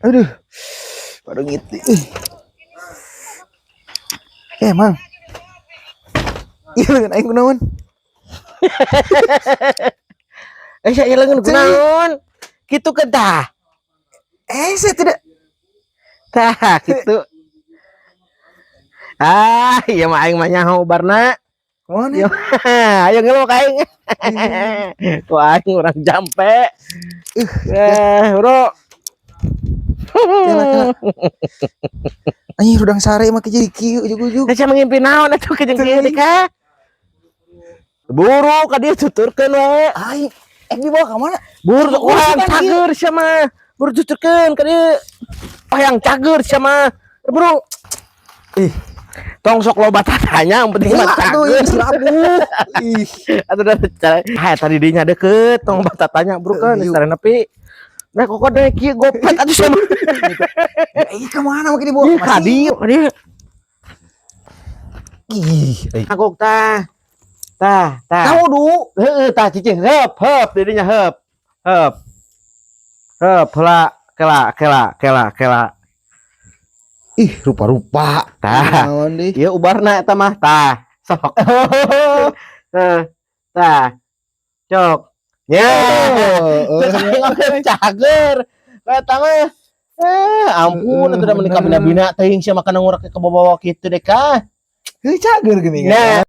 Aduh. Pada gitu. Emang. Iya dengan aing kunaon? Saya ilangan kunaon. Kitu kan tah. Saya tidak. Tah, kitu. Iya mah aing mah nyaho barna. Mana? Iya. Ayo ngelok aing. Ku aing urang jampe. Bro. Anjir udang sare mah jadi kieu ujug-ujug. Saya mengimpi naon atuh ke jeung kieu teh ka? Buru ka dieu tuturkeun wae. Aing dibawa ka mana? Buru orang cager sia mah. Buru tuturkeun ka dieu. Yang cager sia mah. Buru. Tong sok loba tatanya, yang penting mah cager. Atuh da tadi dinya deukeut tong loba tatanya buru kan sareng nepi. Nah kok ada kieu gopet atuh sama. Ih ka mana make dibawa ka dieu. Aku tah. Tahu du. Heeh tah cicing heup dirinya heup. Heup kela. Ih rupa-rupa. Tah. Ieu ubarna eta mah tah. Sok. Tah. Cok. Ya. Cager. Eta mah ampun atuh da menikah bina-bina teuing sia makan ngurek ke bawa kitu deh ka. Heuh cager geuning. Nah.